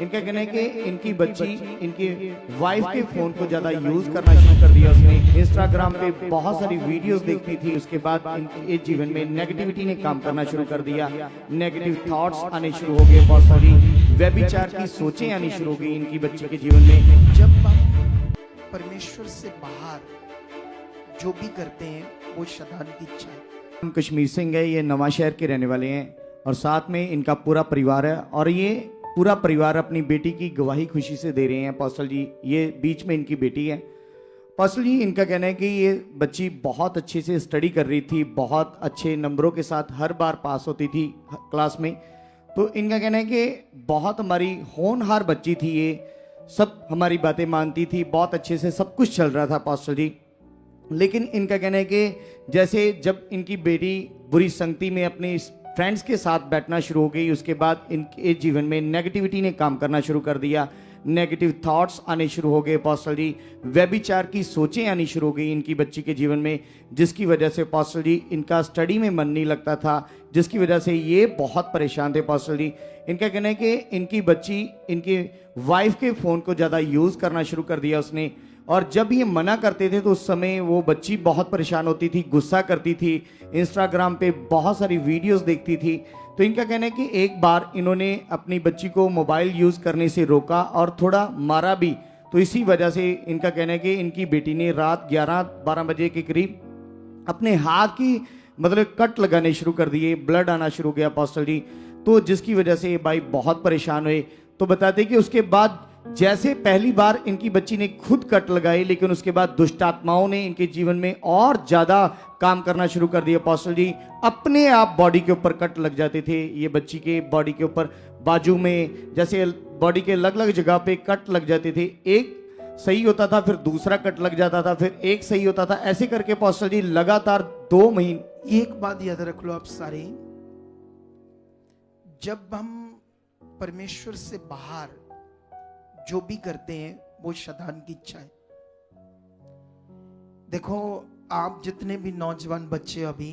इनका कहना है कि इनकी बच्ची इनकी वाइफ के फोन को ज्यादा यूज करना शुरू कर दिया उसने। इंस्टाग्राम पे बहुत सारी वीडियोस देखती थी, उसके बाद इनके जीवन में नेगेटिविटी ने काम करना शुरू कर दिया। नेगेटिव थॉट्स आने शुरू हो गए, बहुत सारी व्यभिचार की सोचें आनी शुरू हो गई इनकी बच्ची के जीवन में। जब हम परमेश्वर से बाहर जो भी करते हैं वो शैतान की इच्छा है। हम कश्मीर सिंह है, ये नवा शहर के रहने वाले हैं और साथ में इनका पूरा परिवार है और ये पूरा परिवार अपनी बेटी की गवाही खुशी से दे रहे हैं। पास्टर जी, ये बीच में इनकी बेटी है। पास्टर जी, इनका कहना है कि ये बच्ची बहुत अच्छे से स्टडी कर रही थी, बहुत अच्छे नंबरों के साथ हर बार पास होती थी क्लास में। तो इनका कहना है कि बहुत हमारी होनहार बच्ची थी, ये सब हमारी बातें मानती थी, बहुत अच्छे से सब कुछ चल रहा था पास्टर जी। लेकिन इनका कहना है कि जैसे जब इनकी बेटी बुरी संगति में अपने फ्रेंड्स के साथ बैठना शुरू हो गई, उसके बाद इनके जीवन में नेगेटिविटी ने काम करना शुरू कर दिया। नेगेटिव थॉट्स आने शुरू हो गए पास्टर जी, व्यभिचार की सोचें आनी शुरू हो गई इनकी बच्ची के जीवन में, जिसकी वजह से पास्टर जी इनका स्टडी में मन नहीं लगता था, जिसकी वजह से ये बहुत परेशान थे पास्टर जी। इनका कहना है कि इनकी बच्ची इनकी वाइफ के फ़ोन को ज़्यादा यूज़ करना शुरू कर दिया उसने, और जब ये मना करते थे तो उस समय वो बच्ची बहुत परेशान होती थी, गुस्सा करती थी, इंस्टाग्राम पे बहुत सारी वीडियोस देखती थी। तो इनका कहना है कि एक बार इन्होंने अपनी बच्ची को मोबाइल यूज़ करने से रोका और थोड़ा मारा भी। तो इसी वजह से इनका कहना है कि इनकी बेटी ने रात 11-12 बजे के करीब अपने हाथ की मतलब कट लगाने शुरू कर दिए, ब्लड आना शुरू हो गया पास्टर जी। तो जिसकी वजह से ये भाई बहुत परेशान हुए। तो बताते कि उसके बाद जैसे पहली बार इनकी बच्ची ने खुद कट लगाई, लेकिन उसके बाद दुष्ट आत्माओं ने इनके जीवन में और ज्यादा काम करना शुरू कर दिया पास्टर जी। अपने आप बॉडी के ऊपर कट लग जाते थे, ये बच्ची के बॉडी के ऊपर, बाजू में, जैसे बॉडी के अलग अलग जगह पे कट लग जाते थे। एक सही होता था, फिर दूसरा कट लग जाता था, फिर एक सही होता था, ऐसे करके पास्टर जी लगातार 2 महीने। एक बात याद रख लो आप सारे, जब हम परमेश्वर से बाहर जो भी करते हैं वो शैतान की इच्छा है। देखो, आप जितने भी नौजवान बच्चे, अभी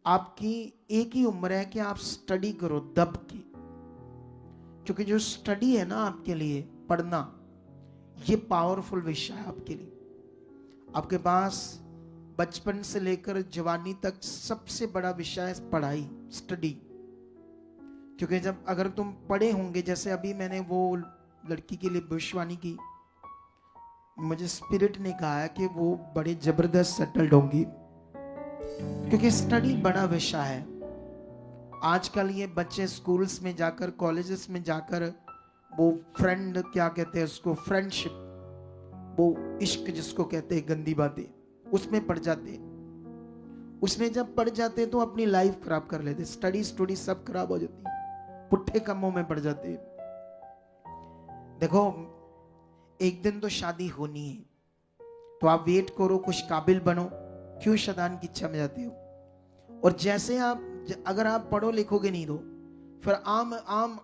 आपकी एक ही उम्र है कि आप स्टडी करो दब की, क्योंकि जो स्टडी है ना आपके लिए, पढ़ना, ये पावरफुल विषय है आपके लिए। आपके पास बचपन से लेकर जवानी तक सबसे बड़ा विषय है पढ़ाई, स्टडी। क्योंकि जब अगर तुम पढ़े होंगे, जैसे अभी मैंने वो लड़की के लिए भविष्यवाणी की, मुझे स्पिरिट ने कहा है कि वो बड़े जबरदस्त सेटल्ड होंगी, क्योंकि स्टडी बड़ा विषय है। आजकल ये बच्चे स्कूल्स में जाकर, कॉलेजेस में जाकर, वो फ्रेंड, क्या कहते हैं उसको, फ्रेंडशिप, वो इश्क जिसको कहते हैं, गंदी बातें, उसमें पड़ जाते। उसमें जब पड़ जाते तो अपनी लाइफ खराब कर लेते, स्टडी सब खराब हो जाती, पुट्ठे कामों में पड़ जाते। देखो, एक दिन तो शादी होनी है, तो आप वेट करो, कुछ काबिल बनो, क्यों शैतान की इच्छा में जाते हो। और जैसे आप, अगर आप पढ़ो लिखोगे नहीं तो फिर आम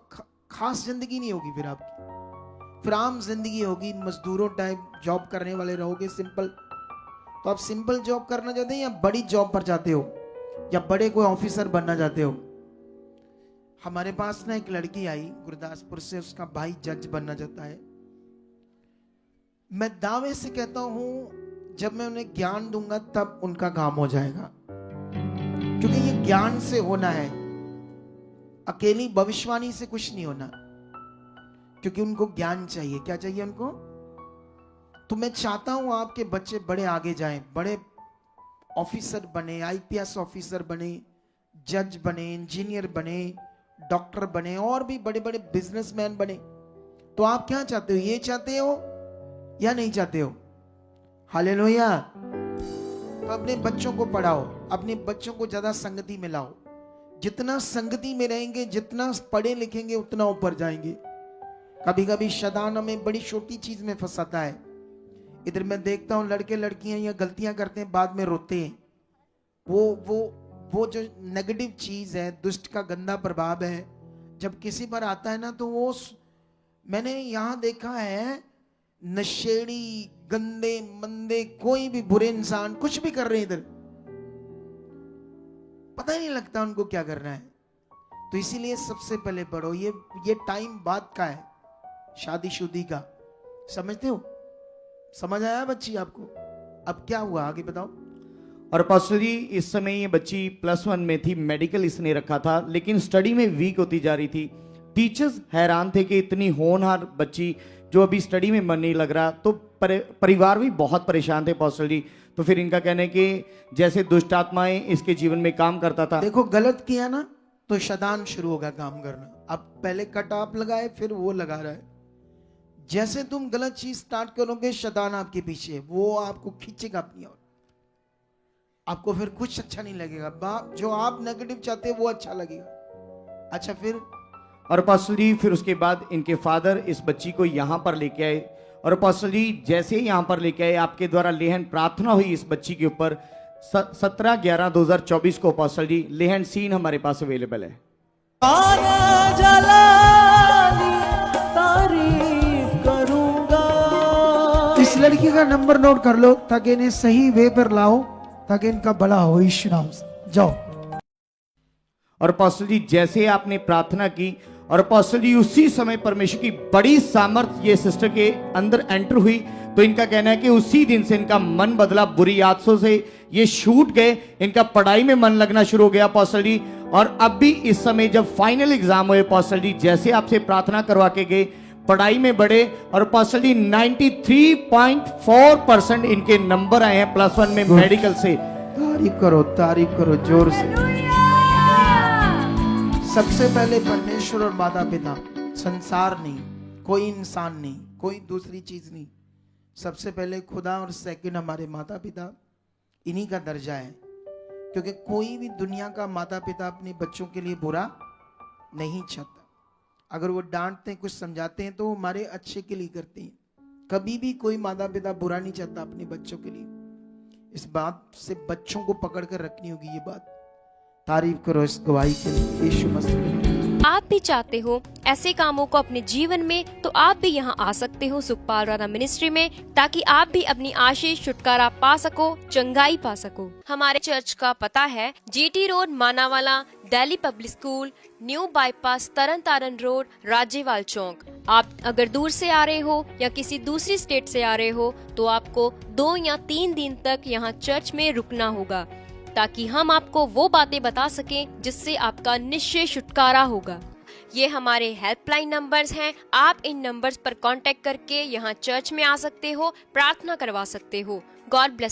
खास जिंदगी नहीं होगी, फिर आपकी फिर आम जिंदगी होगी, मजदूरों टाइप जॉब करने वाले रहोगे, सिंपल। तो आप सिंपल जॉब करना चाहते हैं या बड़ी जॉब पर जाते हो, या बड़े कोई ऑफिसर बनना चाहते हो। हमारे पास ना एक लड़की आई गुरदासपुर से, उसका भाई जज बनना चाहता है। मैं दावे से कहता हूं, जब मैं उन्हें ज्ञान दूंगा तब उनका काम हो जाएगा, क्योंकि ये ज्ञान से होना है, अकेली भविष्यवाणी से कुछ नहीं होना, क्योंकि उनको ज्ञान चाहिए। क्या चाहिए उनको? तो मैं चाहता हूं आपके बच्चे बड़े आगे जाएं, बड़े ऑफिसर बने, आईपीएस ऑफिसर बने, जज बने, इंजीनियर बने, डॉक्टर बने, और भी बड़े बड़े बिजनेसमैन बने। तो आप क्या चाहते हो? ये चाहते हो या नहीं चाहते हो? हालेलुया। तो अपने बच्चों को पढ़ाओ, अपने बच्चों को ज्यादा संगति में लाओ। जितना संगति में रहेंगे, जितना पढ़े लिखेंगे, उतना ऊपर जाएंगे। कभी कभी शैतान हमें बड़ी छोटी चीज में फंसाता है। इधर मैं देखता हूं लड़के लड़कियां ये गलतियां करते हैं, बाद में रोते हैं। वो जो नेगेटिव चीज है, दुष्ट का गंदा प्रभाव है, जब किसी पर आता है ना, तो वो, मैंने यहां देखा है, नशेड़ी, गंदे मंदे, कोई भी बुरे इंसान कुछ भी कर रहे हैं इधर, पता ही नहीं लगता उनको क्या करना है। तो इसीलिए सबसे पहले पढ़ो। ये टाइम बाद का है, शादी का। समझते हो? समझ आया बच्ची आपको? अब क्या हुआ आगे बताओ। और पास्टर जी इस समय ये बच्ची +1 में थी, मेडिकल इसने रखा था, लेकिन स्टडी में वीक होती जा रही थी। टीचर्स हैरान थे कि इतनी होनहार बच्ची जो अभी स्टडी में मन नहीं लग रहा, तो परिवार भी बहुत परेशान थे पास्टर जी। तो फिर इनका कहना है कि जैसे दुष्ट आत्माएं इसके जीवन में काम करता था। देखो गलत किया ना तो शैतान शुरू होगा काम करना। अब पहले कट आप लगाए, फिर वो लगा रहा है। जैसे तुम गलत चीज स्टार्ट करोगे, शैतान आपके पीछे, वो आपको खींचेगा अपनी ओर। आपको फिर कुछ अच्छा नहीं लगेगा। जो आप नेगेटिव चाहते हैं वो अच्छा लगेगा। अच्छा फिर? और पास्टर जी फिर उसके बाद इनके फादर इस बच्ची को यहाँ पर लेके आए। और पास्टर जी जैसे ही यहाँ पर लेके आए, आपके द्वारा लेहन प्रार्थना हुई इस बच्ची के ऊपर। 17/11/2024 को पास्टर जी लेहन सीन हमारे पास अवेलेबल है। इस लड़की का नंबर नोट कर लो ताकि इन्हें सही वे पर लाओ, ताकि इनका भला हो यीशु नाम से। जाओ। और पास्टर जी जैसे आपने प्रार्थना की और पास्टर जी उसी समय परमेश्वर की बड़ी सामर्थ ये सिस्टर के अंदर एंटर हुई, तो इनका कहना है कि उसी दिन से इनका मन बदला, बुरी आदतों से ये छूट गए, इनका पढ़ाई में मन लगना शुरू हो गया पास्टर जी। और अब भी इस समय जब फाइनल एग्जाम हुए पास्टर जी, जैसे आपसे प्रार्थना करवा के गए, पढ़ाई में बढ़े और पास्टर जी 93.4% इनके नंबर आए हैं +1 में मेडिकल से। तारीफ करो जोर से। सबसे पहले परमेश्वर और माता पिता, संसार नहीं, कोई इंसान नहीं, कोई दूसरी चीज नहीं। सबसे पहले खुदा और सेकंड हमारे माता पिता, इन्हीं का दर्जा है। क्योंकि कोई भी दुनिया का माता पिता अपने बच्चों के लिए बुरा नहीं चाहता। अगर वो डांटते हैं, कुछ समझाते हैं, तो वो हमारे अच्छे के लिए करते हैं। कभी भी कोई माता पिता बुरा नहीं चाहता अपने बच्चों के लिए। इस बात से बच्चों को पकड़ कर रखनी होगी ये बात। तारीफ करो इस गवाही के लिए यीशु मसीह। आप भी चाहते हो ऐसे कामों को अपने जीवन में, तो आप भी यहाँ आ सकते हो सुखपाल राणा मिनिस्ट्री में, ताकि आप भी अपनी आशीष छुटकारा पा सको, चंगाई पा सको। हमारे चर्च का पता है GT road Manawala, Delhi public school, new bypass, Tarn Taran road, Rajewal chowk. आप अगर दूर से आ रहे हो या किसी दूसरी स्टेट से आ रहे हो, तो आपको 2 या 3 दिन तक यहाँ चर्च में रुकना होगा, ताकि हम आपको वो बातें बता सकें जिससे आपका निश्चय छुटकारा होगा। ये हमारे हेल्पलाइन नंबर्स हैं। आप इन नंबर्स पर कांटेक्ट करके यहाँ चर्च में आ सकते हो, प्रार्थना करवा सकते हो। God bless.